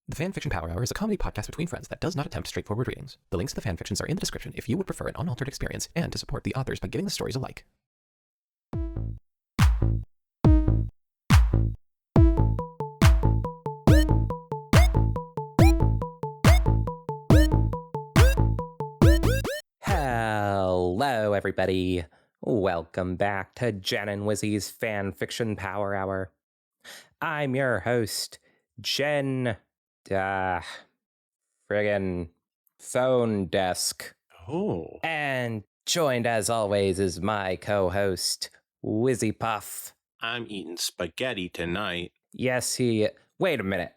The Fanfiction Power Hour is a comedy podcast between friends that does not attempt straightforward readings. The links to the fanfictions are in the description if you would prefer an unaltered experience and to support the authors by giving the stories a like. Hello, everybody. Welcome back to Jen and Wizzy's Fanfiction Power Hour. I'm your host, Jen. Friggin' phone desk. Oh. And joined as always is my co-host, Wizzy Puff. I'm eating spaghetti tonight. Yes, wait a minute.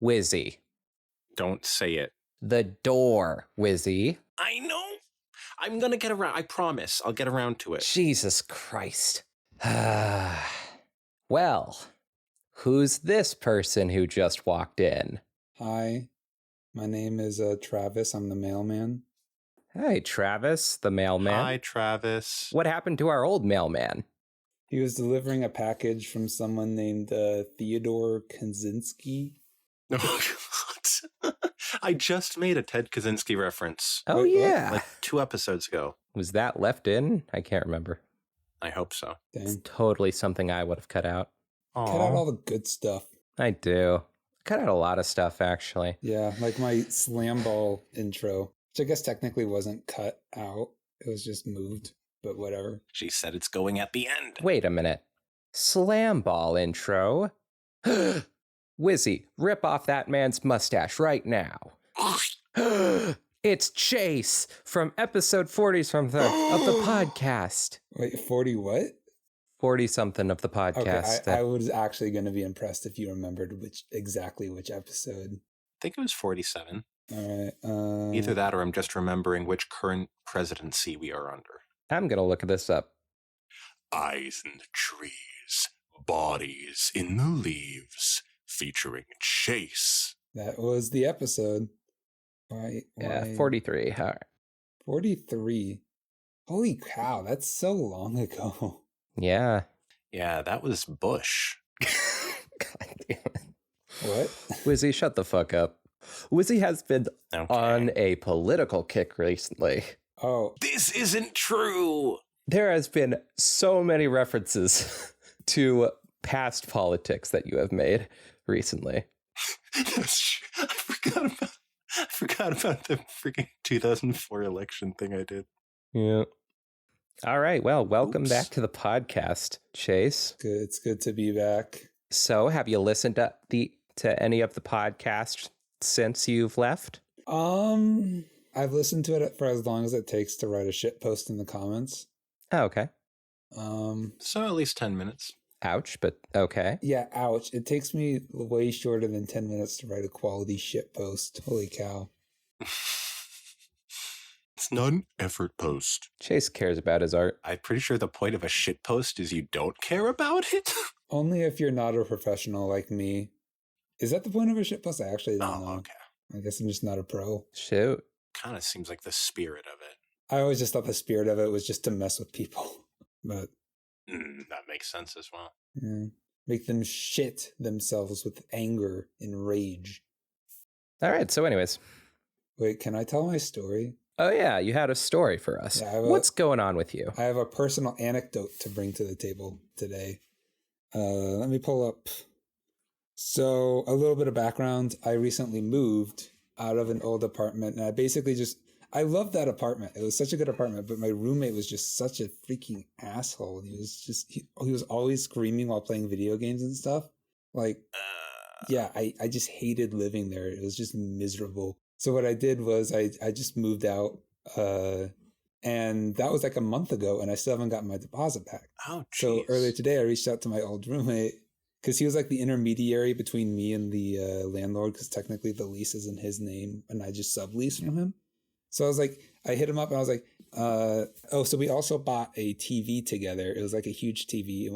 Wizzy. Don't say it. The door, Wizzy. I know. I'm gonna get around. I promise. I'll get around to it. Jesus Christ. Well, who's this person who just walked in? Hi, my name is Travis. I'm the mailman. Hey, Travis, the mailman. Hi, Travis. What happened to our old mailman? He was delivering a package from someone named Theodore Kaczynski. Oh, God. I just made a Ted Kaczynski reference. Oh, Wait, yeah. Like 2 episodes ago. Was that left in? I can't remember. I hope so. It's Dang. totally something I would have cut out. Aww. Cut out all the good stuff. I do. Cut out a lot of stuff, actually. Yeah, like my slam ball intro, which I guess technically wasn't cut out. It was just moved, but whatever. She said it's going at the end. Wait a minute. Slam ball intro? Wizzy, rip off that man's mustache right now. It's Chase from episode 40 of the podcast. Wait, 40 what? 40-something of the podcast. Okay, I was actually going to be impressed if you remembered exactly which episode. I think it was 47. All right. Either that or I'm just remembering which current presidency we are under. I'm going to look this up. Eyes in the trees, bodies in the leaves, featuring Chase. That was the episode. Why? Yeah, 43. All right. 43. Holy cow, that's so long ago. Yeah. Yeah, that was Bush. God damn it. What? Wizzy, shut the fuck up. Wizzy has been Okay. on a political kick recently. Oh, This isn't true. There has been so many references to past politics that you have made recently. Yes, I forgot about the freaking 2004 election thing I did. Yeah. All right. Well, welcome Oops. back to the podcast, Chase. good. It's good to be back. So, have you listened to any of the podcasts since you've left? I've listened to it for as long as it takes to write a shit post in the comments. Oh, okay. So at least 10 minutes. Ouch, but okay. Yeah, ouch. It takes me way shorter than 10 minutes to write a quality shit post. Holy cow. It's not an effort post. Chase cares about his art. I'm pretty sure the point of a shit post is you don't care about it. Only if you're not a professional like me. Is that the point of a shit post? I actually don't know. Okay. I guess I'm just not a pro. Shoot. Kind of seems like the spirit of it. I always just thought the spirit of it was just to mess with people. But That makes sense as well. yeah, make them shit themselves with anger and rage. All right. So, anyways. Wait, can I tell my story? Oh, yeah. You had a story for us. Yeah, What's going on with you? I have a personal anecdote to bring to the table today. Let me pull up. So, a little bit of background. I recently moved out of an old apartment, and I loved that apartment. It was such a good apartment, but my roommate was just such a freaking asshole. He was always screaming while playing video games and stuff. Like, yeah, I just hated living there. It was just miserable. So what I did was I just moved out, and that was like a month ago, and I still haven't gotten my deposit back. Oh, geez. So earlier today, I reached out to my old roommate because he was like the intermediary between me and the landlord, because technically the lease is in his name, and I just sublease from him. So I hit him up, and I was like, so we also bought a TV together. It was like a huge TV.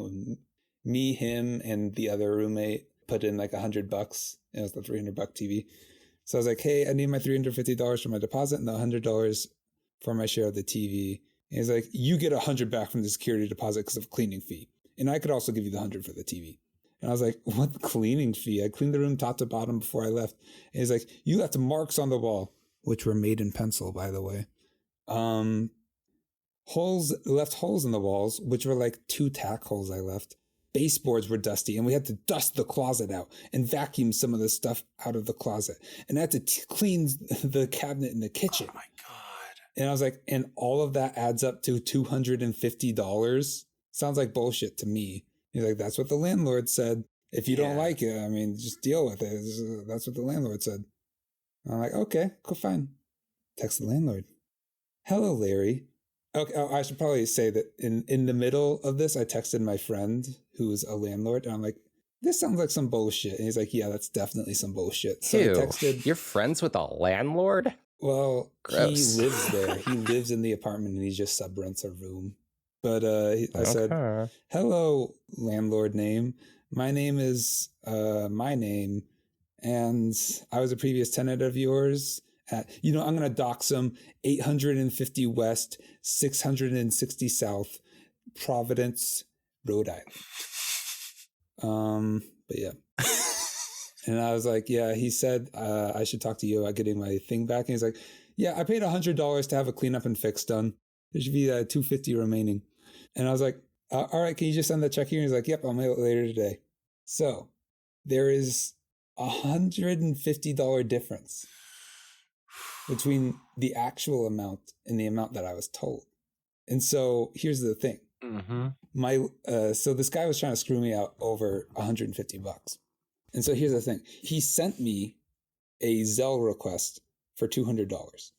Me, him, and the other roommate put in like $100. It was the $300 TV. So I was like, hey, I need my $350 for my deposit and the $100 for my share of the TV. And he's like, you get $100 back from the security deposit because of cleaning fee. And I could also give you the $100 for the TV. And I was like, what cleaning fee? I cleaned the room top to bottom before I left. And he's like, you left marks on the wall, which were made in pencil, by the way. Left holes in the walls, which were like 2 tack holes I left. Baseboards were dusty, and we had to dust the closet out and vacuum some of the stuff out of the closet. And I had to clean the cabinet in the kitchen. Oh my God. And I was like, and all of that adds up to $250? Sounds like bullshit to me. He's like, that's what the landlord said. If you don't like it, I mean, just deal with it. That's what the landlord said. And I'm like, okay, cool, fine. Text the landlord. Hello, Larry. Okay, I should probably say that in the middle of this, I texted my friend who was a landlord, and I'm like, this sounds like some bullshit. And he's like, yeah, that's definitely some bullshit. So Ew, I texted, you're friends with a landlord? well, Gross. he lives there. He lives in the apartment, and he just subrents a room. But I said, hello, landlord name. My name is my name, and I was a previous tenant of yours. I'm going to dox him 850 West, 660 South, Providence, Rhode Island. But yeah. And I was like, yeah, he said I should talk to you about getting my thing back. And he's like, yeah, I paid $100 to have a cleanup and fix done. There should be $250 remaining. And I was like, all right, can you just send the check here? And he's like, yep, I'll mail it later today. So there is $150 difference between the actual amount and the amount that I was told. And so here's the thing. Mm-hmm. So this guy was trying to screw me out over $150. And so here's the thing. He sent me a Zelle request for $200.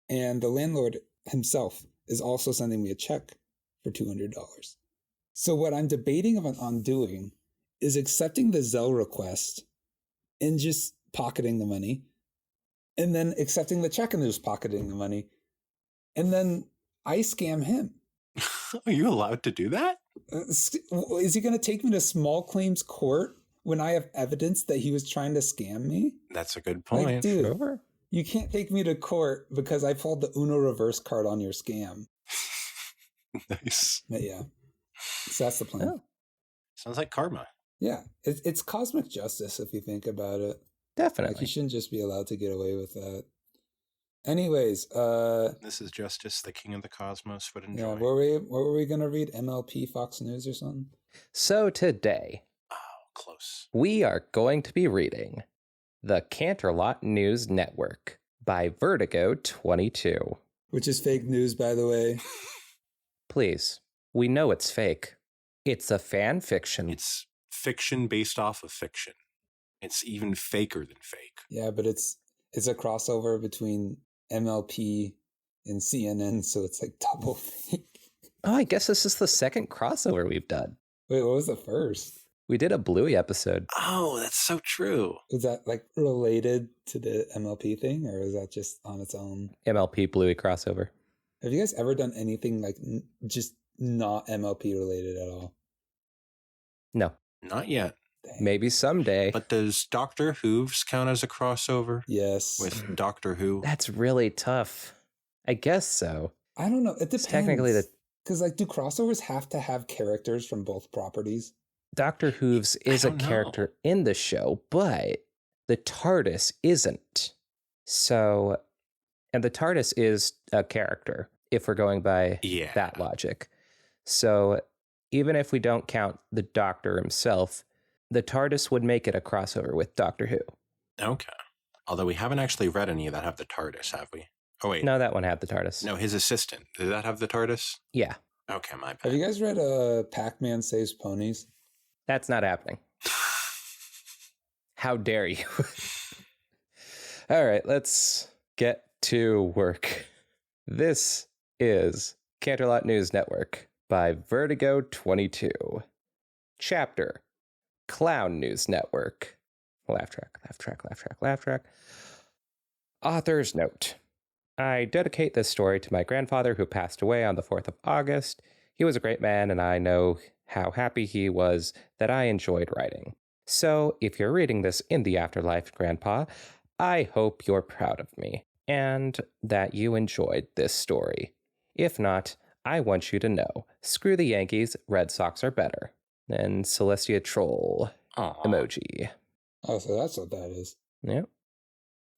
And the landlord himself is also sending me a check for $200. So what I'm debating on doing is accepting the Zelle request and just pocketing the money, and then accepting the check and just pocketing the money, and then I scam him. Are you allowed to do that? Is he going to take me to small claims court when I have evidence that he was trying to scam me? That's a good point. Like, dude, you can't take me to court because I pulled the Uno reverse card on your scam. Nice. But yeah. So that's the plan. Oh. Sounds like karma. Yeah. It's cosmic justice if you think about it. Definitely. Like, you shouldn't just be allowed to get away with that. Anyways, this is justice the king of the cosmos would enjoy. Yeah, what were we gonna read? MLP Fox News or something? So today, close. We are going to be reading The Canterlot News Network by Vertigo 22. Which is fake news, by the way. Please, we know it's fake. It's a fan fiction. It's fiction based off of fiction. It's even faker than fake. Yeah, but it's a crossover between MLP and CNN, so it's like double fake. Oh, I guess this is the second crossover we've done. Wait, what was the first? We did a Bluey episode. Oh, that's so true. Was that like related to the MLP thing, or is that just on its own? MLP Bluey crossover. Have you guys ever done anything like just not MLP related at all? No. Not yet. Dang. Maybe someday. But does Doctor Who's count as a crossover? Yes. With Doctor Who? That's really tough. I guess so. I don't know. It depends. It's technically because do crossovers have to have characters from both properties? Doctor Who's is a character in the show, but the TARDIS isn't. So, and the TARDIS is a character if we're going by that logic. So even if we don't count the Doctor himself, the TARDIS would make it a crossover with Doctor Who. Okay. Although we haven't actually read any that have the TARDIS, have we? Oh, wait. No, that one had the TARDIS. No, his assistant. Did that have the TARDIS? Yeah. Okay, my bad. Have you guys read Pac-Man Saves Ponies? That's not happening. How dare you? All right, let's get to work. This is Canterlot News Network by Vertigo 22. Chapter Clown News Network. Laugh track, laugh track, laugh track, laugh track. Author's note. I dedicate this story to my grandfather who passed away on the 4th of August. He was a great man, and I know how happy he was that I enjoyed writing. So, if you're reading this in the afterlife, Grandpa, I hope you're proud of me, and that you enjoyed this story. If not, I want you to know, screw the Yankees, Red Sox are better. And Celestia Troll Aw. emoji. Oh, so that's what that is. Yep.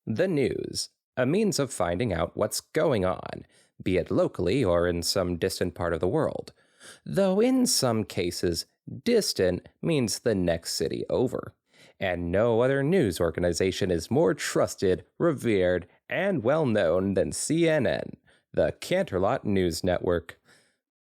The news, a means of finding out what's going on, be it locally or in some distant part of the world. Though in some cases, distant means the next city over. And no other news organization is more trusted, revered, and well known than CNN, the Canterlot News Network.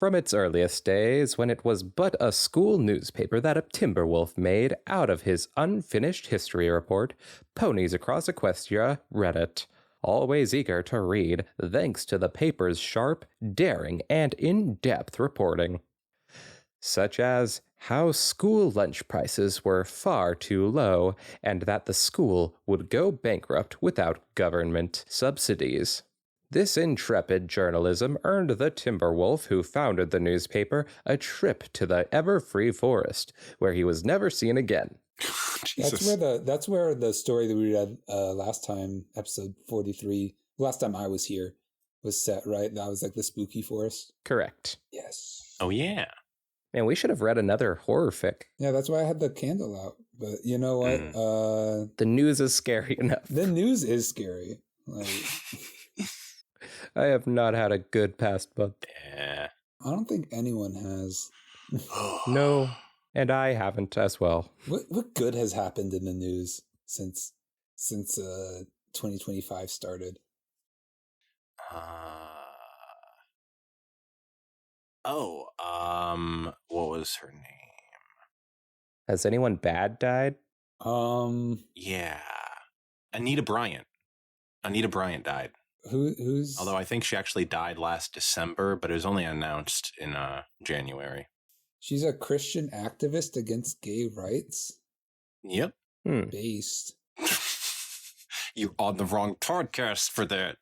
From its earliest days, when it was but a school newspaper that a Timberwolf made out of his unfinished history report, ponies across Equestria read it, always eager to read thanks to the paper's sharp, daring, and in-depth reporting. Such as how school lunch prices were far too low and that the school would go bankrupt without government subsidies. This intrepid journalism earned the Timberwolf who founded the newspaper a trip to the ever-free forest, where he was never seen again. Jesus. That's where the story that we read last time, episode 43, last time I was here, was set, right? That was like the spooky forest. Correct. Yes. Oh, yeah. Man, we should have read another horror fic. Yeah, that's why I had the candle out. But you know what? The news is scary enough. The news is scary. Like, I have not had a good past month. Yeah. I don't think anyone has. No, and I haven't as well. What good has happened in the news since 2025 started? What was her name? Has anyone bad died? Yeah. Anita Bryant. Anita Bryant died. Who's? Although I think she actually died last December, but it was only announced in January. She's a Christian activist against gay rights. Yep. Based. You're on the wrong podcast for that.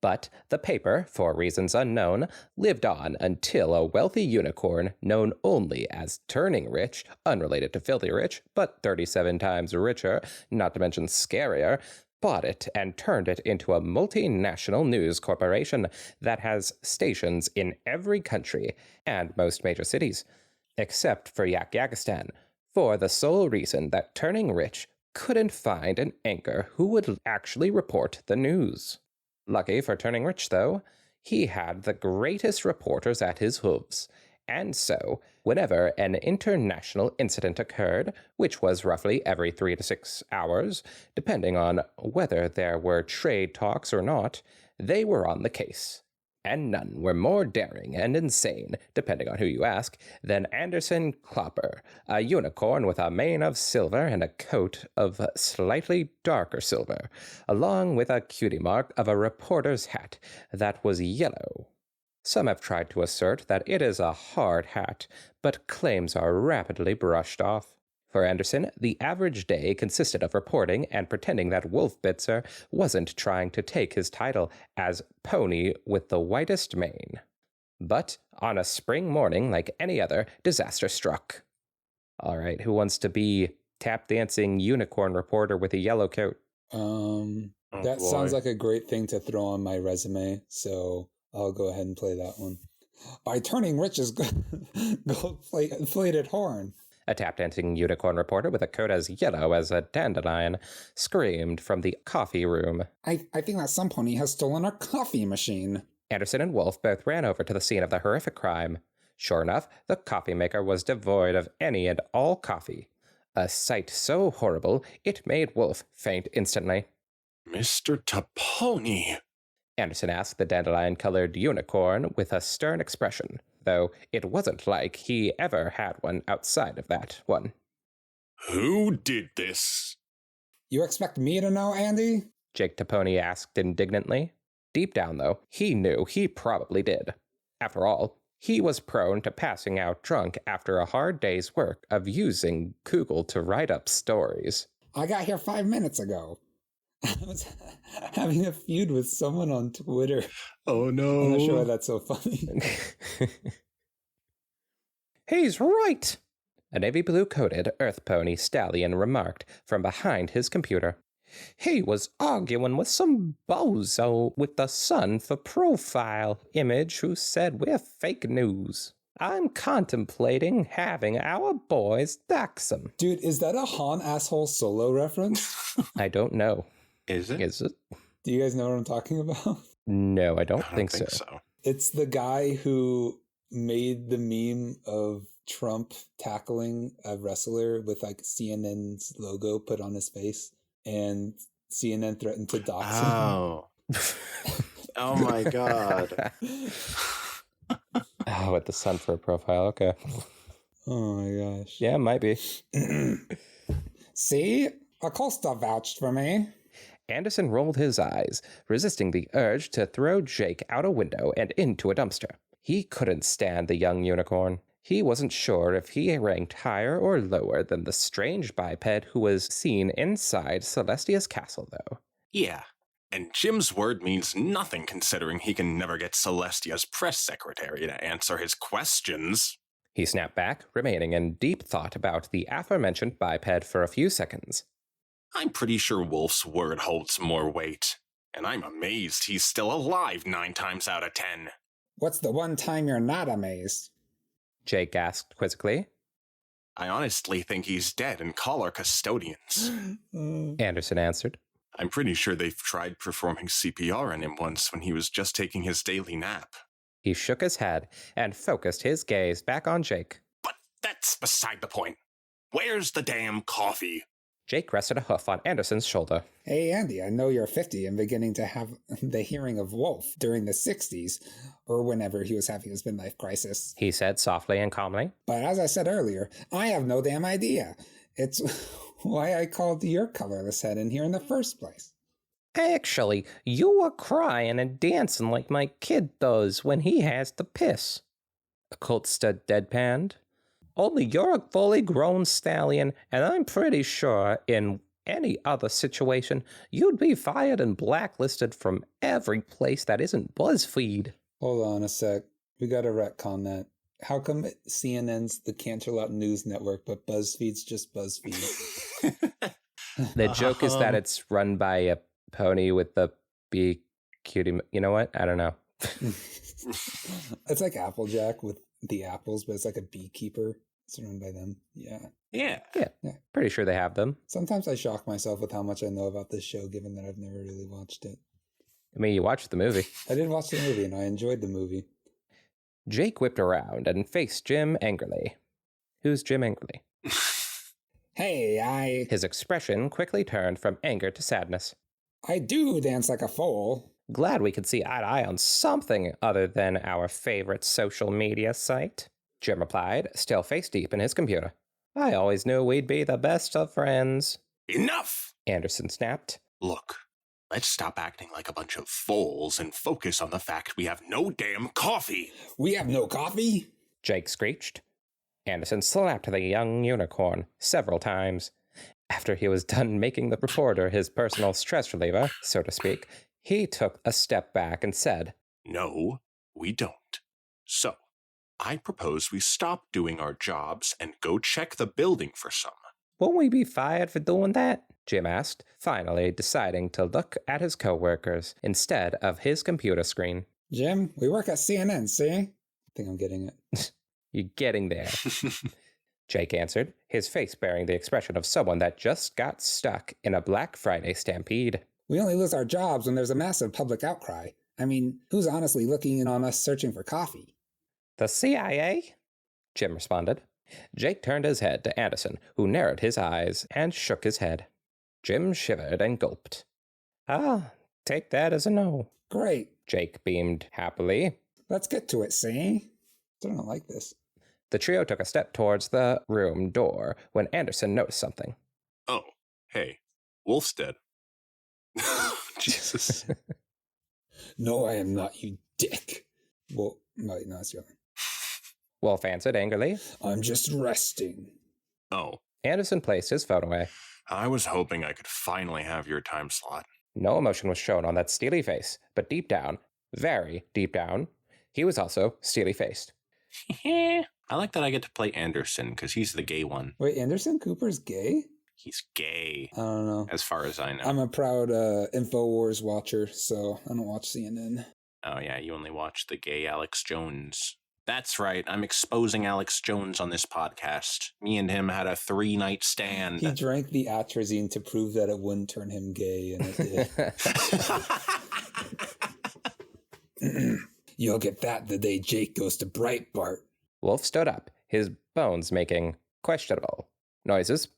But the paper, for reasons unknown, lived on until a wealthy unicorn known only as Turning Rich, unrelated to Filthy Rich, but 37 times richer, not to mention scarier, bought it and turned it into a multinational news corporation that has stations in every country and most major cities, except for Yakistan, for the sole reason that Turning Rich couldn't find an anchor who would actually report the news. Lucky for Turning Rich, though, he had the greatest reporters at his hooves. And so, whenever an international incident occurred, which was roughly every 3 to 6 hours, depending on whether there were trade talks or not, they were on the case. And none were more daring and insane, depending on who you ask, than Anderson Clopper, a unicorn with a mane of silver and a coat of slightly darker silver, along with a cutie mark of a reporter's hat that was yellow. Some have tried to assert that it is a hard hat, but claims are rapidly brushed off. For Anderson, the average day consisted of reporting and pretending that Wolfbitzer wasn't trying to take his title as Pony with the whitest mane. But on a spring morning like any other, disaster struck. All right, who wants to be tap-dancing unicorn reporter with a yellow coat? That sounds like a great thing to throw on my resume, so I'll go ahead and play that one. By Turning Rich's gold-plated horn. A tap-dancing unicorn reporter with a coat as yellow as a dandelion screamed from the coffee room. I think that some pony has stolen our coffee machine. Anderson and Wolf both ran over to the scene of the horrific crime. Sure enough, the coffee maker was devoid of any and all coffee. A sight so horrible, it made Wolf faint instantly. Mr. Taponi, Anderson asked the dandelion-colored unicorn with a stern expression, though it wasn't like he ever had one outside of that one. Who did this? You expect me to know, Andy? Jake Taponi asked indignantly. Deep down, though, he knew he probably did. After all, he was prone to passing out drunk after a hard day's work of using Google to write up stories. I got here 5 minutes ago. I was having a feud with someone on Twitter. Oh, no. I'm not sure why that's so funny. He's right, a navy blue-coated earth pony stallion remarked from behind his computer. He was arguing with some bozo with the Sun for profile image who said we're fake news. I'm contemplating having our boys dox him. Dude, is that a Han asshole solo reference? I don't know. Is it? Is it? Do you guys know what I'm talking about? No, I don't, I don't think think so. so. It's the guy who made the meme of Trump tackling a wrestler with like CNN's logo put on his face, and CNN threatened to dox him. Oh. Oh my god. Oh, with the sun for a profile. Okay. Oh my gosh. Yeah, might be. See? Acosta vouched for me. Anderson rolled his eyes, resisting the urge to throw Jake out a window and into a dumpster. He couldn't stand the young unicorn. He wasn't sure if he ranked higher or lower than the strange biped who was seen inside Celestia's castle, though. Yeah. And Jim's word means nothing considering he can never get Celestia's press secretary to answer his questions. He snapped back, remaining in deep thought about the aforementioned biped for a few seconds. I'm pretty sure Wolf's word holds more weight. And I'm amazed he's still alive 9 times out of 10. What's the one time you're not amazed? Jake asked quizzically. I honestly think he's dead and call our custodians. Anderson answered. I'm pretty sure they've tried performing CPR on him once when he was just taking his daily nap. He shook his head and focused his gaze back on Jake. But that's beside the point. Where's the damn coffee? Jake rested a hoof on Anderson's shoulder. Hey, Andy, I know you're 50 and beginning to have the hearing of Wolf during the 60s, or whenever he was having his midlife crisis. He said softly and calmly. But as I said earlier, I have no damn idea. It's why I called your colorless head in here in the first place. Actually, you were crying and dancing like my kid does when he has to piss. Occult stood deadpanned. Only you're a fully grown stallion, and I'm pretty sure in any other situation, you'd be fired and blacklisted from every place that isn't BuzzFeed. Hold on a sec. We gotta retcon that. How come CNN's the Canterlot News Network, but BuzzFeed's just BuzzFeed? The joke is that it's run by a pony with the bee cutie. You know what? I don't know. It's like Applejack with the apples, but it's like a beekeeper. It's run by them. Yeah. Yeah. Pretty sure they have them. Sometimes I shock myself with how much I know about this show, given that I've never really watched it. I mean, you watched the movie. I did watch the movie, and I enjoyed the movie. Jake whipped around and faced Jim angrily. Who's Jim angrily? Hey, His expression quickly turned from anger to sadness. I do dance like a foal. Glad we could see eye to eye on something other than our favorite social media site, Jim replied, still face deep in his computer. I always knew we'd be the best of friends. Enough! Anderson snapped. Look, let's stop acting like a bunch of fools and focus on the fact we have no damn coffee. We have no coffee? Jake screeched. Anderson slapped the young unicorn several times. After he was done making the reporter his personal stress reliever, so to speak, he took a step back and said, No, we don't. So, I propose we stop doing our jobs and go check the building for some. Won't we be fired for doing that? Jim asked, finally deciding to look at his coworkers instead of his computer screen. Jim, we work at CNN, see? I think I'm getting it. You're getting there, Jake answered, his face bearing the expression of someone that just got stuck in a Black Friday stampede. We only lose our jobs when there's a massive public outcry. I mean, who's honestly looking in on us searching for coffee? The CIA? Jim responded. Jake turned his head to Anderson, who narrowed his eyes and shook his head. Jim shivered and gulped. Ah, take that as a no. Great. Jake beamed happily. Let's get to it, see? I don't like this. The trio took a step towards the room door when Anderson noticed something. Oh, hey, Wolf's dead. Jesus. No, I am not, you dick. Well, no, it's your. Wolf answered angrily. I'm just resting. Oh, Anderson placed his phone away. I was hoping I could finally have your time slot. No emotion was shown on that steely face, but deep down, very deep down, he was also steely-faced. I like that I get to play Anderson because he's the gay one. Wait, Anderson Cooper's gay? He's gay, I don't know. as far as I know. I'm a proud InfoWars watcher, so I don't watch CNN. Oh yeah, you only watch the gay Alex Jones That's right, I'm exposing Alex Jones on this podcast. Me and him had a 3-night stand. He drank the atrazine to prove that it wouldn't turn him gay, and it did. You'll get that the day Jake goes to Breitbart. Wolf stood up, his bones making questionable noises.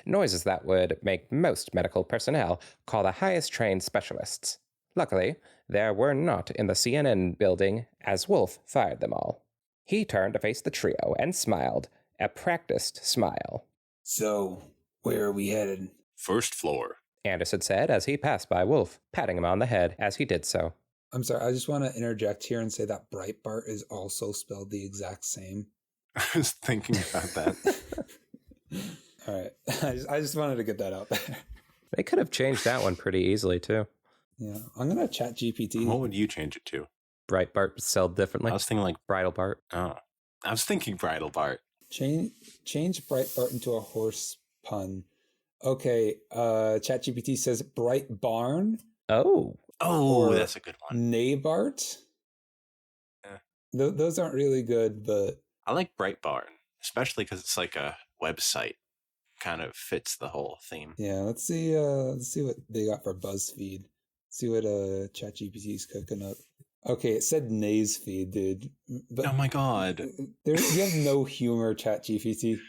Noises that would make most medical personnel call the highest trained specialists. Luckily, there were not in the CNN building as Wolf fired them all. He turned to face the trio and smiled, a practiced smile. So, where are we headed? First floor. Anderson said as he passed by Wolf, patting him on the head as he did so. I'm sorry, I just want to interject here and say that Breitbart is also spelled the exact same. I was thinking about that. All right. I just wanted to get that out there. They could have changed that one pretty easily, too. Yeah. I'm going to chat GPT. What would you change it to? Breitbart spelled differently. I was thinking like Bridal Bart. Oh, I was thinking Bridal Bart. Change Breitbart into a horse pun. Okay. ChatGPT says Bright Barn. Oh. Oh, Or that's a good one. Nabart. Yeah. Those aren't really good, but I like Bright Barn, especially because it's like a website. Kind of fits the whole theme. yeah. Let's see what they got for BuzzFeed. See what ChatGPT is cooking up. Okay, it said Nays feed, dude. But Oh my god. you have no humor, ChatGPT.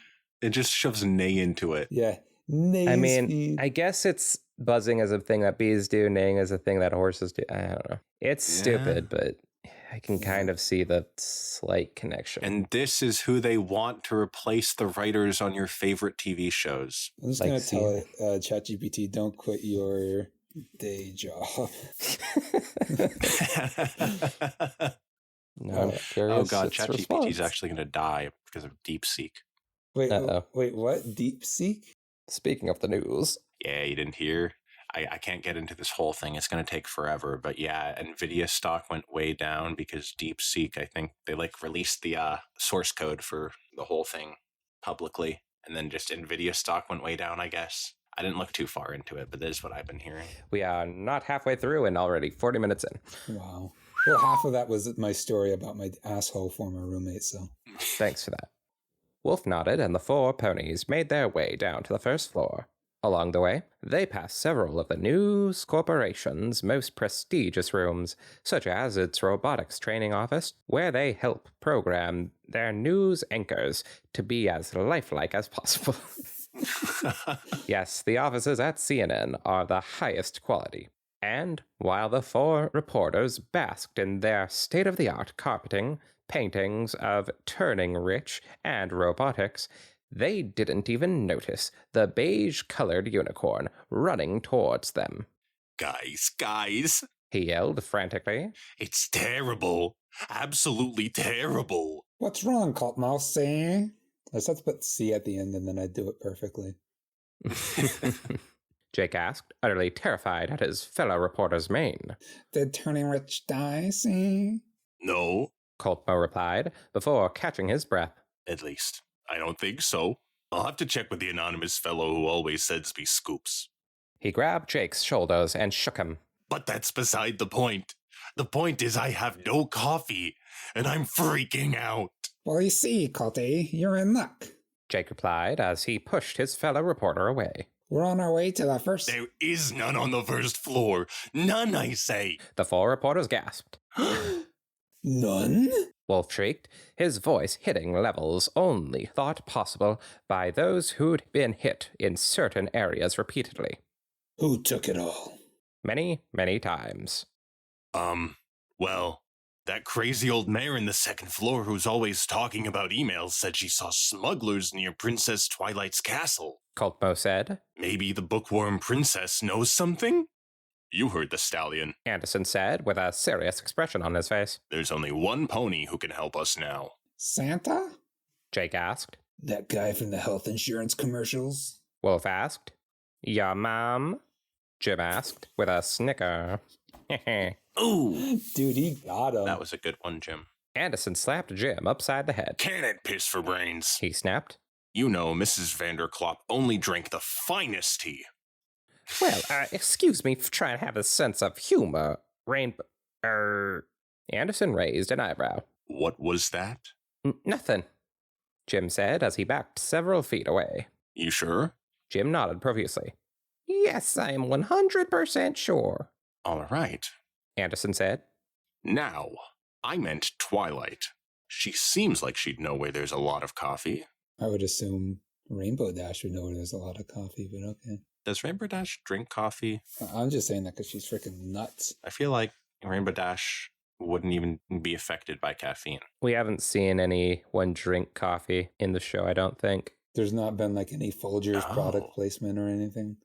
It just shoves nay into it. Yeah. Nays I mean, feed. I guess it's buzzing as a thing that bees do, neighing as a thing that horses do. I don't know. It's Yeah. stupid, but I can kind of see the slight connection. And this is who they want to replace the writers on your favorite TV shows. I'm just like going to tell it, ChatGPT, don't quit your day job. No, I'm Oh curious. God, its ChatGPT is response. actually going to die because of DeepSeek. Wait, Uh-oh. wait, what? DeepSeek? Speaking of the news, Yeah, you didn't hear? I can't get into this whole thing. It's going to take forever. But yeah, NVIDIA stock went way down because DeepSeek, I think they released the source code for the whole thing publicly. And then just NVIDIA stock went way down, I guess. I didn't look too far into it, but that is what I've been hearing. we are not halfway through and already 40 minutes in. Wow. Well, half of that was my story about my asshole former roommate, so. Thanks for that. Wolf nodded, and the 4 ponies made their way down to the first floor. Along the way, they passed several of the News Corporation's most prestigious rooms, such as its robotics training office, where they help program their news anchors to be as lifelike as possible. Yes, the offices at CNN are the highest quality. And while the 4 reporters basked in their state-of-the-art carpeting, paintings of Turning Rich and robotics, they didn't even notice the beige-colored unicorn running towards them. Guys, He yelled frantically. it's terrible. Absolutely terrible. What's wrong, Cottonmouth? Say? I just have to put C at the end and then I'd do it perfectly. Jake asked, utterly terrified at his fellow reporter's mien. Did Turning Rich die, see? No, Coltmo replied, before catching his breath. at least. I don't think so. I'll have to check with the anonymous fellow who always sends me scoops. He grabbed Jake's shoulders and shook him. But that's beside the point. The point is I have no coffee, and I'm freaking out. Well, you see, Colty, you're in luck. Jake replied as he pushed his fellow reporter away. We're on our way to the first... There is none on the first floor. None, I say. The 4 reporters gasped. None? Wolf shrieked, his voice hitting levels only thought possible by those who'd been hit in certain areas repeatedly. Who took it all? Many, many times. Well, that crazy old mayor in the second floor who's always talking about emails said she saw smugglers near Princess Twilight's castle. Coltmo said. Maybe the bookworm princess knows something? You heard the stallion. Anderson said, with a serious expression on his face. There's only one pony who can help us now. Santa? Jake asked. That guy from the health insurance commercials? Wolf asked. Your mom? Jim asked, with a snicker. Ooh, Dude, he got him. that was a good one, Jim. Anderson slapped Jim upside the head. Can it piss for brains? He snapped. You know, Mrs. Vanderklop only drank the finest tea. Well, excuse me for trying to have a sense of humor, Anderson raised an eyebrow. What was that? Nothing, Jim said as he backed several feet away. You sure? Jim nodded profusely. Yes, I am 100% sure. All right. Anderson said. Now, I meant Twilight. She seems like she'd know where there's a lot of coffee. I would assume Rainbow Dash would know where there's a lot of coffee, but okay. Does Rainbow Dash drink coffee? I'm just saying that because she's freaking nuts. I feel like Rainbow Dash wouldn't even be affected by caffeine. We haven't seen anyone drink coffee in the show, I don't think. There's not been like any Folgers product placement or anything.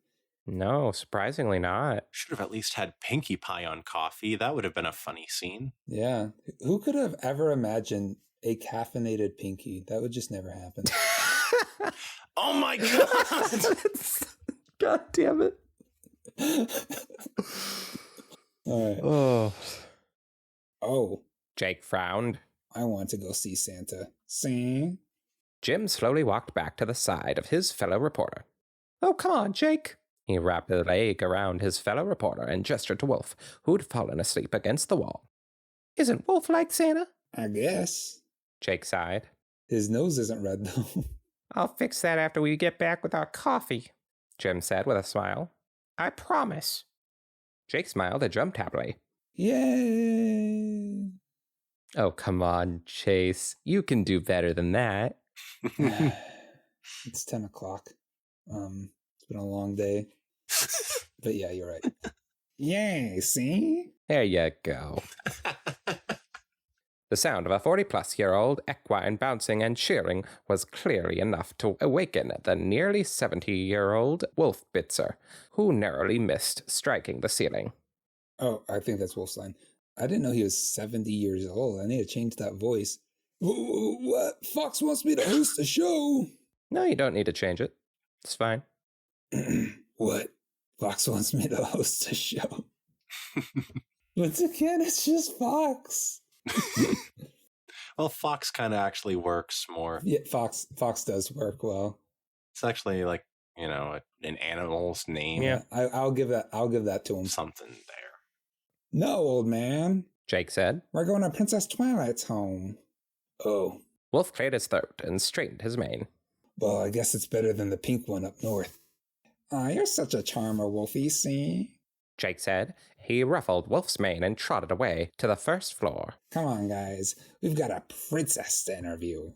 No, surprisingly not. Should have at least had Pinkie Pie on coffee. That would have been a funny scene. Yeah. Who could have ever imagined a caffeinated Pinkie? That would just never happen. Oh my god! God damn it. All right. Oh. Jake frowned. I want to go see Santa. See? Jim slowly walked back to the side of his fellow reporter. Oh, come on, Jake. He wrapped a leg around his fellow reporter and gestured to Wolf, who'd fallen asleep against the wall. Isn't Wolf like Santa? I guess. Jake sighed. His nose isn't red, though. I'll fix that after we get back with our coffee, Jim said with a smile. I promise. Jake smiled and jumped happily. Yay! Oh, come on, Chase. You can do better than that. It's 10 o'clock. It's been a long day. But yeah, you're right. Yay, see? There you go. The sound of a 40-plus-year-old equine bouncing and cheering was clearly enough to awaken the nearly 70-year-old Wolf Bitzer, who narrowly missed striking the ceiling. Oh, I think that's Wolf's line. I didn't know he was 70 years old. I need to change that voice. What? Fox wants me to host a show. No, you don't need to change it. It's fine. What? Fox wants me to host a show. Once again, it's just Fox. Well, Fox kind of actually works more. Yeah, Fox does work well. It's actually like, you know, an animal's name. Yeah. I'll give that to him. Something there. No, old man. Jake said. We're going to Princess Twilight's home. Oh. Wolf cleared his throat and straightened his mane. Well, I guess it's better than the pink one up north. You're such a charmer, Wolfie, see? Jake said. He ruffled Wolf's mane and trotted away to the first floor. Come on, guys. We've got a princess to interview.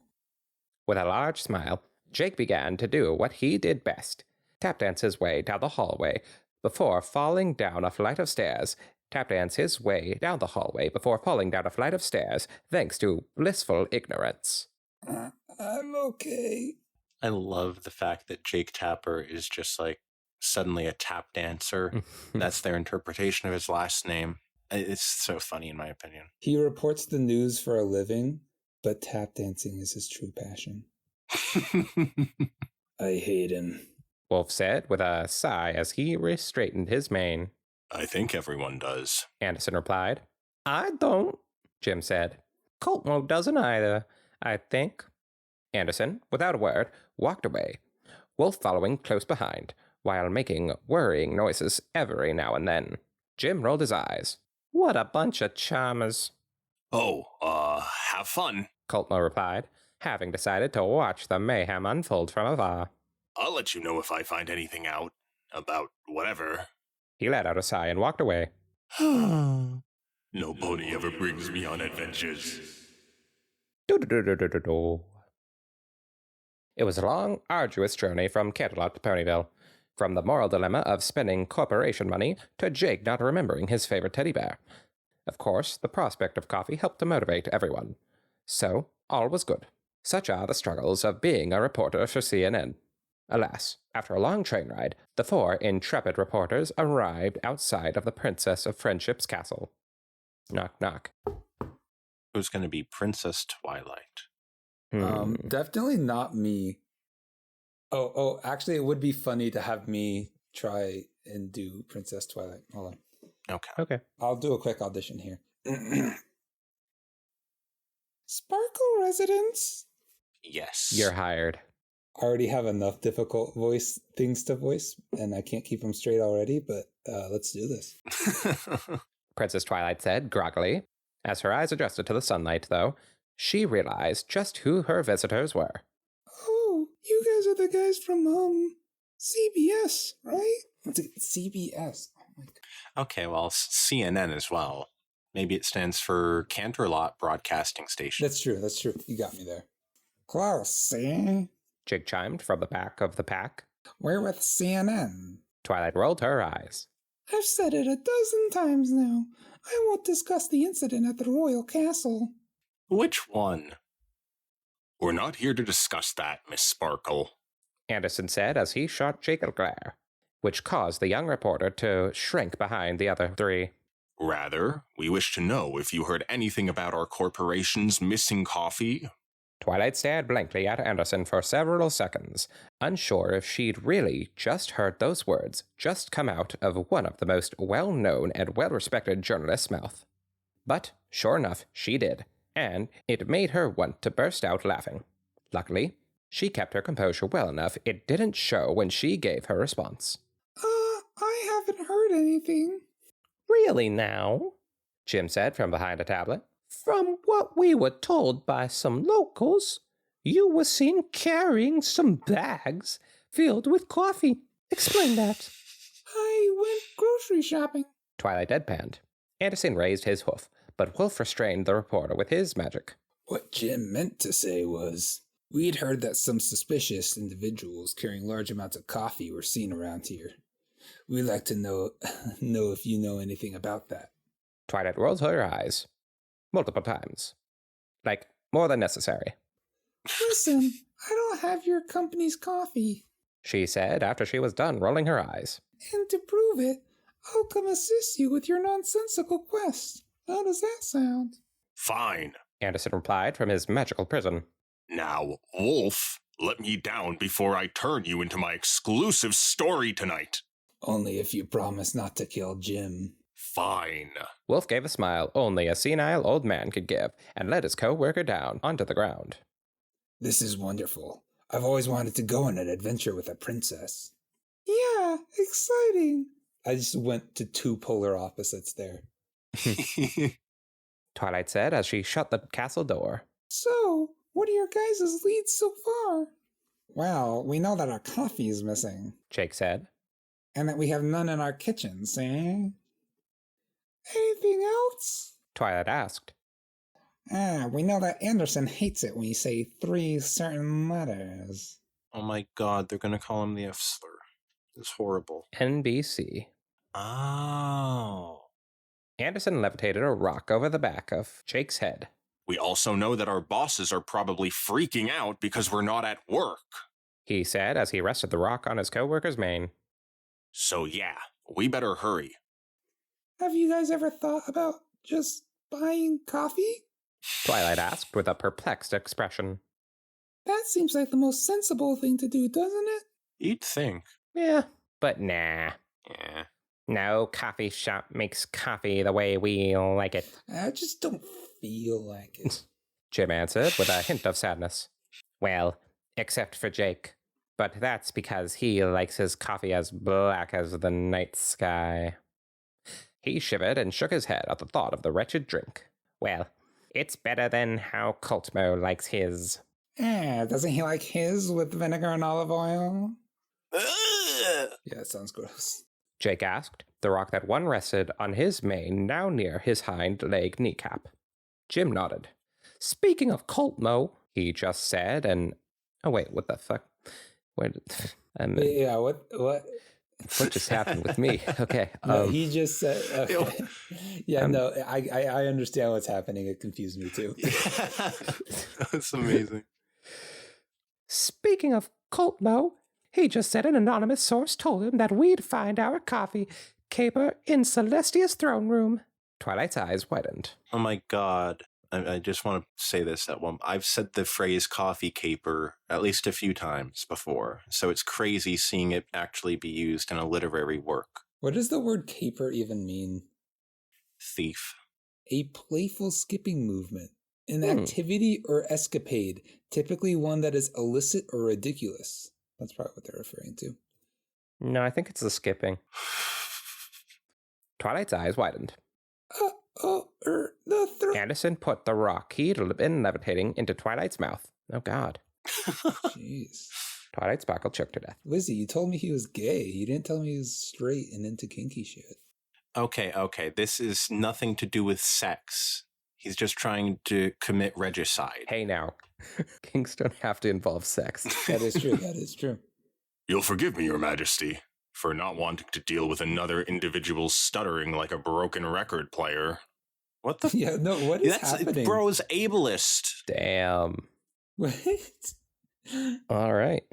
With a large smile, Jake began to do what he did best. Tap dance his way down the hallway before falling down a flight of stairs. Tap dance his way down the hallway before falling down a flight of stairs, thanks to blissful ignorance. I'm okay. I love the fact that Jake Tapper is just like suddenly a tap dancer. That's their interpretation of his last name. It's so funny in my opinion. He reports the news for a living, but tap dancing is his true passion. I hate him, Wolf said with a sigh as he straightened his mane. I think everyone does. Anderson replied. I don't, Jim said. Coltmo doesn't either, I think. Anderson, without a word, walked away, Wolf following close behind, while making worrying noises every now and then. Jim rolled his eyes. What a bunch of charmers. Oh, have fun. Coltmo replied, having decided to watch the mayhem unfold from afar. I'll let you know if I find anything out about whatever. He let out a sigh and walked away. Nobody ever brings me on adventures. Do-do-do-do-do-do. It was a long, arduous journey from Canterlot to Ponyville, from the moral dilemma of spending corporation money to Jake not remembering his favorite teddy bear. Of course, the prospect of coffee helped to motivate everyone. So, all was good. Such are the struggles of being a reporter for CNN. Alas, after a long train ride, the four intrepid reporters arrived outside of the Princess of Friendship's castle. Knock, knock. Who's going to be Princess Twilight? Definitely not me. Oh, actually, it would be funny to have me try and do Princess Twilight. Hold on. Okay. I'll do a quick audition here. Sparkle residence. Yes. You're hired. I already have enough difficult things to voice, and I can't keep them straight already, but let's do this. Princess Twilight said, groggily. As her eyes adjusted to the sunlight, though, she realized just who her visitors were. Oh, you guys are the guys from, CBS, right? CBS. Oh my God. Okay, well, CNN as well. Maybe it stands for Canterlot Broadcasting Station. That's true. You got me there. Close, see? Jig chimed from the back of the pack. We're with CNN. Twilight rolled her eyes. I've said it 12 times now. I won't discuss the incident at the royal castle. Which one? We're not here to discuss that, Miss Sparkle, Anderson said as he shot Jake a glare, which caused the young reporter to shrink behind the other three. Rather, we wish to know if you heard anything about our corporation's missing coffee. Twilight stared blankly at Anderson for several seconds, unsure if she'd really just heard those words just come out of one of the most well-known and well-respected journalist's mouth. But, sure enough, she did, and it made her want to burst out laughing. Luckily, she kept her composure well enough it didn't show when she gave her response. I haven't heard anything. Really now? Jim said from behind a tablet. From what we were told by some locals, you were seen carrying some bags filled with coffee. Explain that. I went grocery shopping. Twilight deadpanned. Anderson raised his hoof, but Wolf restrained the reporter with his magic. What Jim meant to say was, we'd heard that some suspicious individuals carrying large amounts of coffee were seen around here. We'd like to know if you know anything about that. Twilight rolled her eyes. Multiple times. Like, more than necessary. Listen, I don't have your company's coffee. She said after she was done rolling her eyes. And to prove it, I'll come assist you with your nonsensical quest. How does that sound? Fine. Anderson replied from his magical prison. Now, Wolf, let me down before I turn you into my exclusive story tonight. Only if you promise not to kill Jim. Fine. Wolf gave a smile only a senile old man could give and led his co-worker down onto the ground. This is wonderful. I've always wanted to go on an adventure with a princess. Yeah, exciting. I just went to two polar opposites there. Twilight said as she shut the castle door. So, what are your guys' leads so far? Well, we know that our coffee is missing. Jake said. And that we have none in our kitchens, eh? Anything else? Twilight asked. We know that Anderson hates it when you say 3 certain letters. Oh my god, they're gonna call him the F slur. It's horrible. NBC. Oh. Anderson levitated a rock over the back of Jake's head. We also know that our bosses are probably freaking out because we're not at work, he said as he rested the rock on his co-worker's mane. So yeah, we better hurry. Have you guys ever thought about just buying coffee? Twilight asked with a perplexed expression. That seems like the most sensible thing to do, doesn't it? You'd think. Yeah, but nah. Yeah. No coffee shop makes coffee the way we like it. I just don't feel like it. Jim answered with a hint of sadness. Well, except for Jake. But that's because he likes his coffee as black as the night sky. He shivered and shook his head at the thought of the wretched drink. Well, it's better than how Coltmo likes his. Doesn't he like his with vinegar and olive oil? Ugh! Yeah, that sounds gross. Jake asked, the rock that one rested on his mane now near his hind leg kneecap. Jim nodded. Speaking of Coltmo, he just said, and... Oh, wait, what the fuck? What just happened with me? Okay. No, he just said... Okay. Yeah, no, I understand what's happening. It confused me, too. That's amazing. Speaking of Coltmo, he just said an anonymous source told him that we'd find our coffee caper in Celestia's throne room. Twilight's eyes widened. Oh my god. I just want to say this at one. I've said the phrase coffee caper at least a few times before, so it's crazy seeing it actually be used in a literary work. What does the word caper even mean? Thief. A playful skipping movement. An activity or escapade, typically one that is illicit or ridiculous. That's probably what they're referring to. No, I think it's the skipping. Twilight's eyes widened. The throat. Anderson put the rock he'd been levitating into Twilight's mouth. Oh, God. Jeez. Twilight Sparkle choked to death. Wizzy, you told me he was gay. You didn't tell me he was straight and into kinky shit. Okay. This is nothing to do with sex. He's just trying to commit regicide. Hey, now. Kinks don't have to involve sex. That is true. That is true. You'll forgive me, Your Majesty, for not wanting to deal with another individual stuttering like a broken record player. What the? Yeah, no, what is happening? Bro's ableist. Damn. What? All right.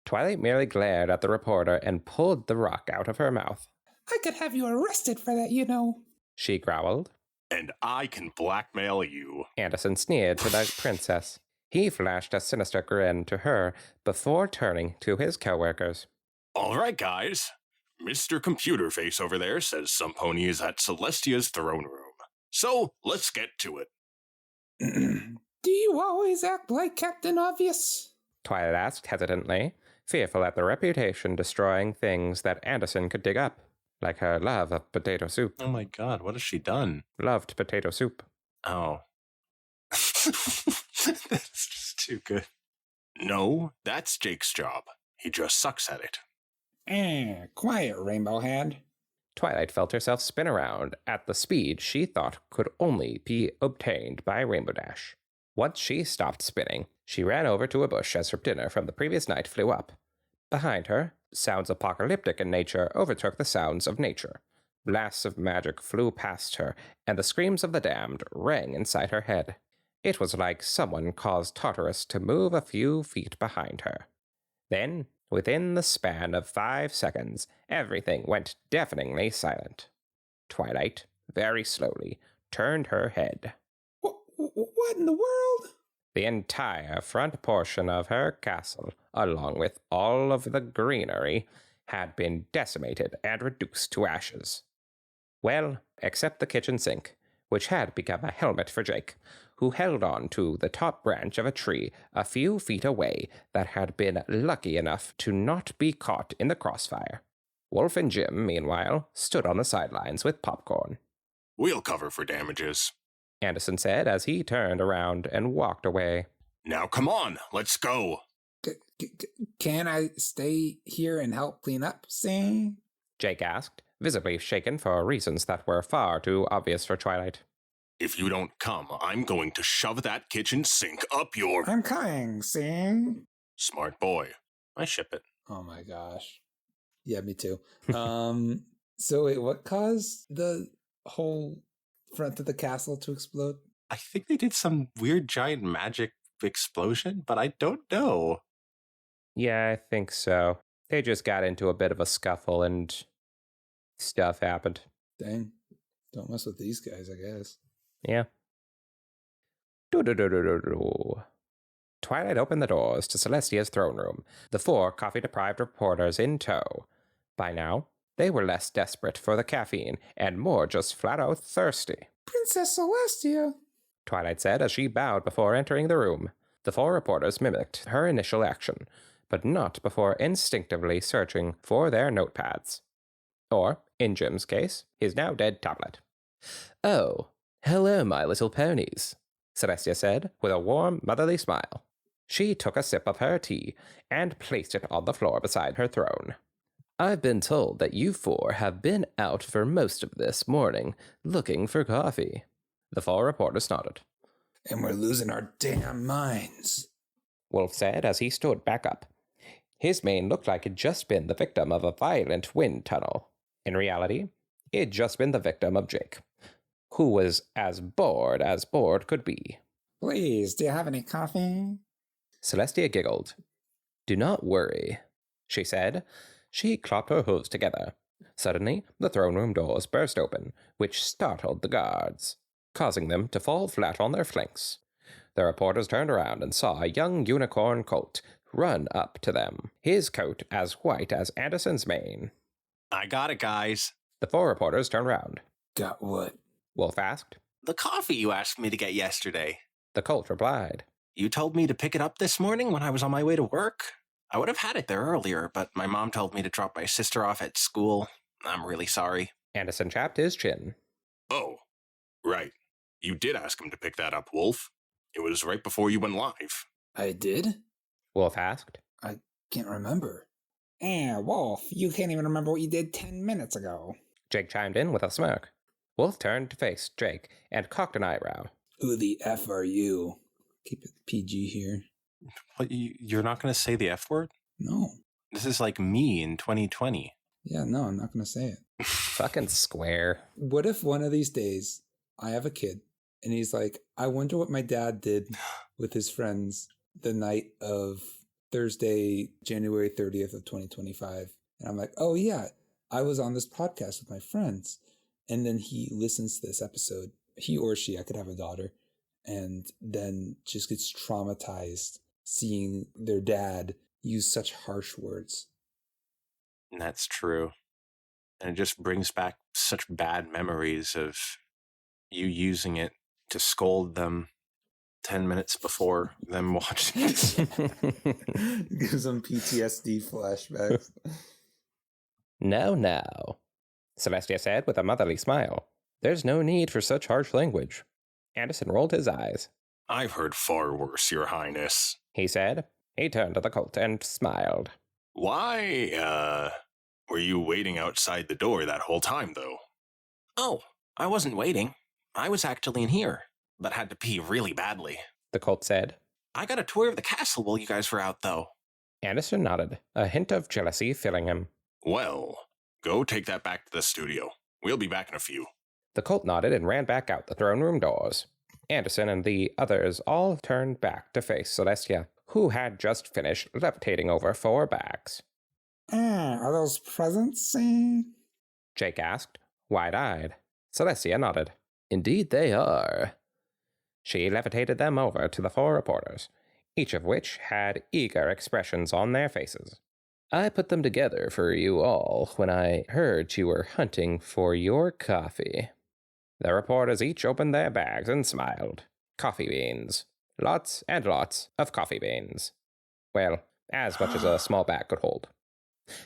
Twilight merely glared at the reporter and pulled the rock out of her mouth. I could have you arrested for that, you know. She growled. And I can blackmail you. Anderson sneered to the princess. He flashed a sinister grin to her before turning to his co-workers. All right, guys. Mr. Computer Face over there says some pony is at Celestia's throne room. So, let's get to it. Do you always act like Captain Obvious? Twilight asked hesitantly, fearful at the reputation destroying things that Anderson could dig up, like her love of potato soup. Oh my God, what has she done? Loved potato soup. Oh. That's just too good. No, that's Jake's job. He just sucks at it. Quiet, Rainbow Head. Twilight felt herself spin around at the speed she thought could only be obtained by Rainbow Dash. Once she stopped spinning, she ran over to a bush as her dinner from the previous night flew up. Behind her, sounds apocalyptic in nature overtook the sounds of nature. Blasts of magic flew past her, and the screams of the damned rang inside her head. It was like someone caused Tartarus to move a few feet behind her. Then, within the span of 5 seconds, everything went deafeningly silent. Twilight, very slowly, turned her head. What in the world? The entire front portion of her castle, along with all of the greenery, had been decimated and reduced to ashes. Well, except the kitchen sink, which had become a helmet for Jake, who held on to the top branch of a tree a few feet away that had been lucky enough to not be caught in the crossfire. Wolf and Jim, meanwhile, stood on the sidelines with popcorn. We'll cover for damages, Anderson said as he turned around and walked away. Now come on, let's go. Can I stay here and help clean up, Sam? Jake asked, visibly shaken for reasons that were far too obvious for Twilight. If you don't come, I'm going to shove that kitchen sink up your... I'm coming, Sam. Smart boy. I ship it. Oh my gosh. Yeah, me too. So wait, what caused the whole front of the castle to explode? I think they did some weird giant magic explosion, but I don't know. Yeah, I think so. They just got into a bit of a scuffle and stuff happened. Dang. Don't mess with these guys, I guess. Yeah. Twilight opened the doors to Celestia's throne room, the 4 coffee-deprived reporters in tow. By now, they were less desperate for the caffeine and more just flat-out thirsty. Princess Celestia, Twilight said as she bowed before entering the room. The 4 reporters mimicked her initial action, but not before instinctively searching for their notepads. Or, in Jim's case, his now dead tablet. Oh, hello, my little ponies, Celestia said with a warm, motherly smile. She took a sip of her tea and placed it on the floor beside her throne. I've been told that you 4 have been out for most of this morning, looking for coffee. The 4 reporters nodded. And we're losing our damn minds, Wolf said as he stood back up. His mane looked like he'd just been the victim of a violent wind tunnel. In reality, he'd just been the victim of Jake, who was as bored could be. Please, do you have any coffee? Celestia giggled. Do not worry, she said. She clapped her hooves together. Suddenly, the throne room doors burst open, which startled the guards, causing them to fall flat on their flanks. The reporters turned around and saw a young unicorn colt run up to them, his coat as white as Anderson's mane. I got it, guys. The 4 reporters turned round. Got what? Wolf asked. The coffee you asked me to get yesterday. The colt replied. You told me to pick it up this morning when I was on my way to work. I would have had it there earlier, but my mom told me to drop my sister off at school. I'm really sorry. Anderson chapped his chin. Oh, Right. You did ask him to pick that up, Wolf. It was right before you went live. I did? Wolf asked. I can't remember. Wolf, you can't even remember what you did 10 minutes ago. Jake chimed in with a smirk. Wolf turned to face Jake and cocked an eyebrow. Who the F are you? Keep it PG here. What, you're not going to say the F word? No. This is like me in 2020. Yeah, no, I'm not going to say it. Fucking square. What if one of these days I have a kid and he's like, I wonder what my dad did with his friends the night of Thursday, January 30th of 2025. And I'm like, oh yeah, I was on this podcast with my friends. And then he listens to this episode. He or she, I could have a daughter, and then just gets traumatized seeing their dad use such harsh words. And that's true. And it just brings back such bad memories of you using it to scold them 10 minutes before them watching it. Gives them PTSD flashbacks. No. Celestia said with a motherly smile. There's no need for such harsh language. Anderson rolled his eyes. I've heard far worse, Your Highness. He said. He turned to the colt and smiled. Why, were you waiting outside the door that whole time, though? Oh, I wasn't waiting. I was actually in here, but had to pee really badly. The colt said. I got a tour of the castle while you guys were out, though. Anderson nodded, a hint of jealousy filling him. Well, go take that back to the studio. We'll be back in a few. The colt nodded and ran back out the throne room doors. Anderson and the others all turned back to face Celestia, who had just finished levitating over 4 bags. Are those presents? Jake asked, wide-eyed. Celestia nodded. Indeed they are. She levitated them over to the 4 reporters, each of which had eager expressions on their faces. I put them together for you all when I heard you were hunting for your coffee. The reporters each opened their bags and smiled. Coffee beans. Lots and lots of coffee beans. Well, as much as a small bag could hold.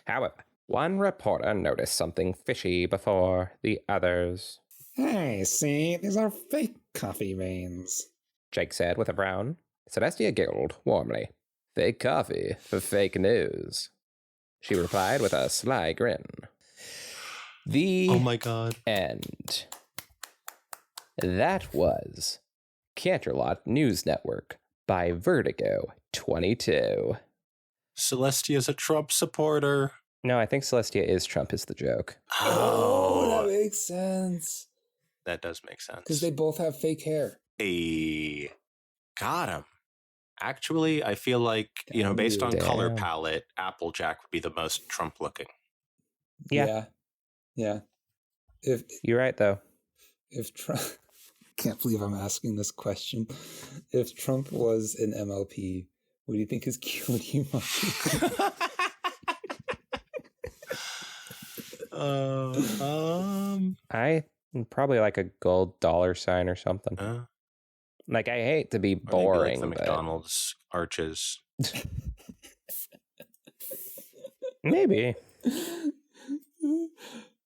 However, one reporter noticed something fishy before the others. Hey, see, these are fake coffee beans. Jake said with a frown. Celestia giggled warmly. Fake coffee for fake news. She replied with a sly grin. Oh my god. End. That was Canterlot News Network by Vertigo 22. Celestia's a Trump supporter. No, I think Celestia is Trump is the joke. Oh, that makes sense. That does make sense. Because they both have fake hair. Hey, got him. Actually, I feel like, based on color palette, Applejack would be the most Trump looking. Yeah. If You're right, though. If Trump... Can't believe I'm asking this question. If Trump was an MLP, what do you think his cutie emoji? I probably like a gold dollar sign or something. Like, I hate to be boring. Like the McDonald's arches. Maybe.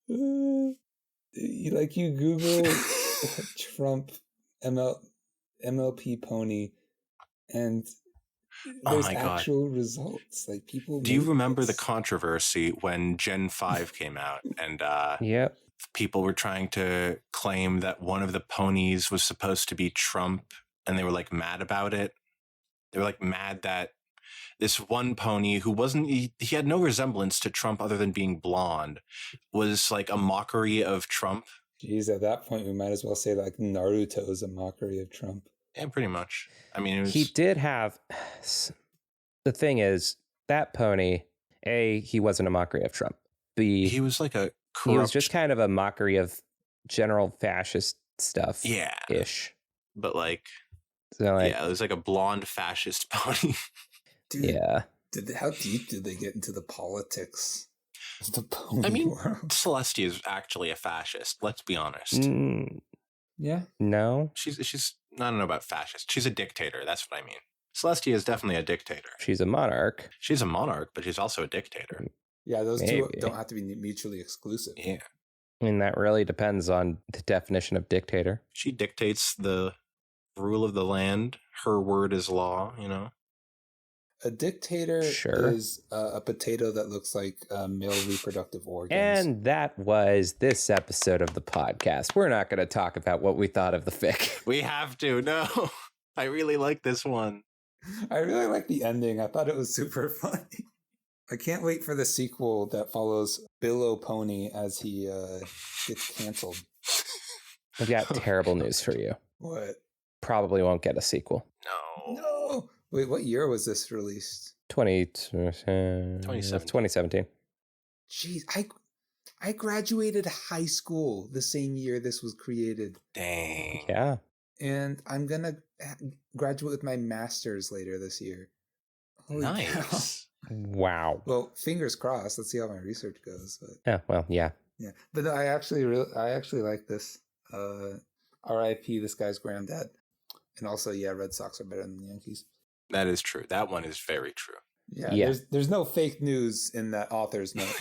You Google Trump MLP pony, and there's actual results. Like people. Do you remember the controversy when Gen 5 came out and Yep. people were trying to claim that one of the ponies was supposed to be Trump, and they were like mad about it. They were like mad that this one pony who wasn't, he had no resemblance to Trump other than being blonde, was like a mockery of Trump. Jeez, at that point, we might as well say like Naruto is a mockery of Trump. Yeah, pretty much. I mean, it was... He did have... The thing is, that pony, he wasn't a mockery of Trump. He was like a corrupt... He was just kind of a mockery of general fascist stuff. Yeah. Ish. But like... So like, yeah, it was like a blonde fascist pony. Dude, yeah. How deep did they get into the politics of the pony world? Celestia is actually a fascist. Let's be honest. Yeah. No. She's I don't know about fascist. She's a dictator. That's what I mean. Celestia is definitely a dictator. She's a monarch. She's a monarch, but she's also a dictator. Yeah, those two don't have to be mutually exclusive. Yeah. I mean, that really depends on the definition of dictator. She dictates the rule of the land. Her word is law, you know? A dictator Sure. is a potato that looks like male reproductive organs. And that was this episode of the podcast. We're not going to talk about what we thought of the fic. We have to. No. I really like this one. I really like the ending. I thought it was super funny. I can't wait for the sequel that follows Bill O'Pony as he gets canceled. I've got terrible news for you. What? Probably won't get a sequel. No. Wait, what year was this released? 2017. Jeez, I graduated high school the same year this was created. Dang. Yeah. And I'm going to graduate with my master's later this year. Holy cow. Nice. Wow. Well, fingers crossed. Let's see how my research goes. But Yeah, well, yeah. But no, I actually like this. R.I.P. this guy's granddad. And also, yeah, Red Sox are better than the Yankees. That is true. That one is very true. Yeah. There's no fake news in that author's note.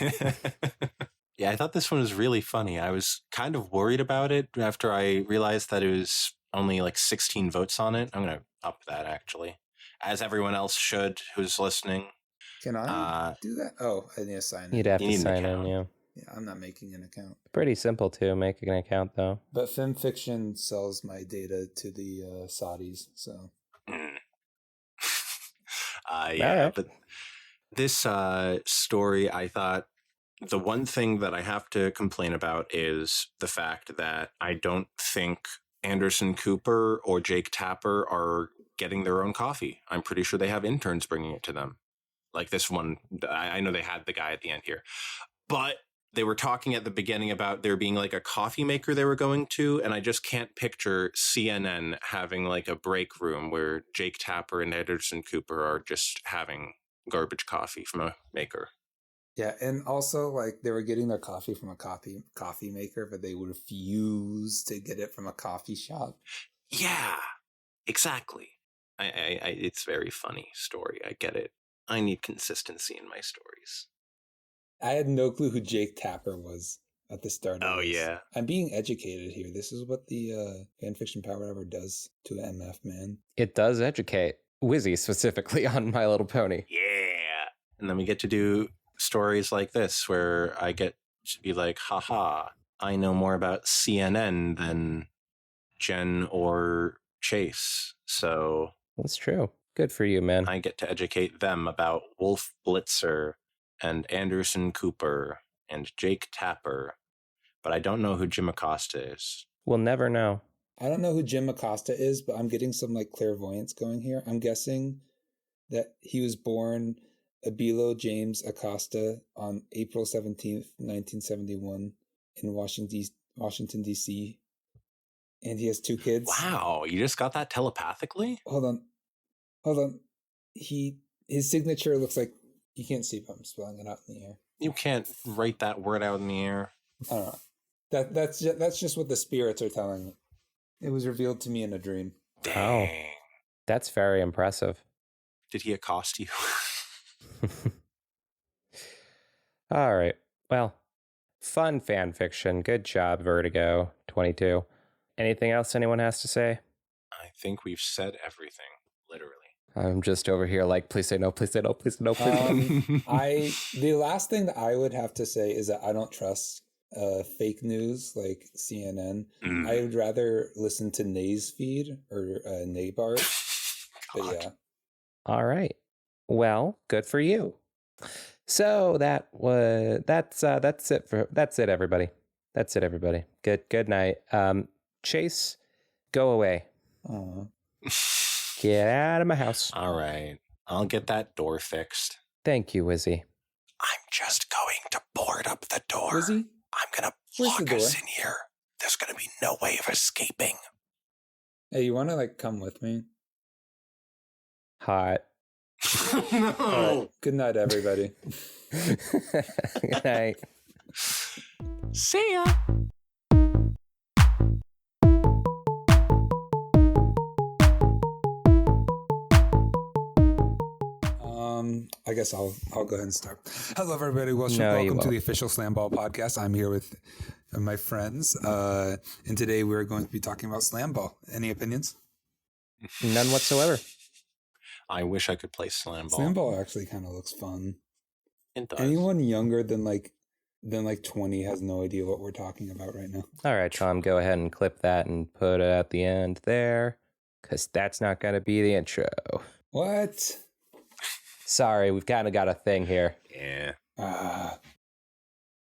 Yeah, I thought this one was really funny. I was kind of worried about it after I realized that it was only like 16 votes on it. I'm going to up that, actually, as everyone else should who's listening. Can I do that? Oh, I need to sign in. You'd have to sign in, yeah. Yeah, I'm not making an account. Pretty simple to make an account, though. But Fanfiction sells my data to the Saudis, so. Yeah, right. But this story, I thought the one thing that I have to complain about is the fact that I don't think Anderson Cooper or Jake Tapper are getting their own coffee. I'm pretty sure they have interns bringing it to them. Like this one, I know they had the guy at the end here, but they were talking at the beginning about there being like a coffee maker they were going to, and I just can't picture CNN having like a break room where Jake Tapper and Anderson Cooper are just having garbage coffee from a maker. Yeah, and also like they were getting their coffee from a coffee maker, but they would refuse to get it from a coffee shop. Yeah, exactly. It's a very funny story. I get it. I need consistency in my stories. I had no clue who Jake Tapper was at the start of this. Yeah. I'm being educated here. This is what the Fanfiction Power Hour does to an MF, man. It does educate. Wizzy, specifically, on My Little Pony. Yeah. And then we get to do stories like this where I get to be like, haha, I know more about CNN than Jen or Chase. So that's true. Good for you, man. I get to educate them about Wolf Blitzer and Anderson Cooper and Jake Tapper, but I don't know who Jim Acosta is. We'll never know. I don't know who Jim Acosta is, but I'm getting some like clairvoyance going here. I'm guessing that he was born Abilo James Acosta on April 17th, 1971 in Washington, D.C. And he has 2 kids. Wow, you just got that telepathically? Hold on. His signature looks like, you can't see, but I'm spelling it out in the air. You can't write that word out in the air. I don't know. That's just what the spirits are telling me. It was revealed to me in a dream. Dang. Oh, that's very impressive. Did he accost you? All right. Well, fun fan fiction. Good job, Vertigo 22. Anything else anyone has to say? I think we've said everything, literally. I'm just over here like, please say no, please say no, please say no, please. The last thing that I would have to say is that I don't trust fake news like CNN. I would rather listen to Nay's feed or Naybart. But yeah. All right. Well, good for you. So that's it, everybody. That's it, everybody. Good night. Chase, go away. Get out of my house. All right. I'll get that door fixed. Thank you, Wizzy. I'm just going to board up the door. Wizzy? I'm going to lock us in here. There's going to be no way of escaping. Hey, you want to like come with me? Hot. No. Right. Good night, everybody. Good night. See ya. I guess I'll go ahead and start. Hello, everybody. Welcome to the official Slam Ball podcast. I'm here with and my friends. And today we're going to be talking about slam ball. Any opinions? None whatsoever. I wish I could play slam ball. Slam ball actually kind of looks fun. It does. Anyone younger than 20 has no idea what we're talking about right now. All right, Tom, go ahead and clip that and put it at the end there, because that's not going to be the intro. What? Sorry, we've kind of got a thing here. Yeah.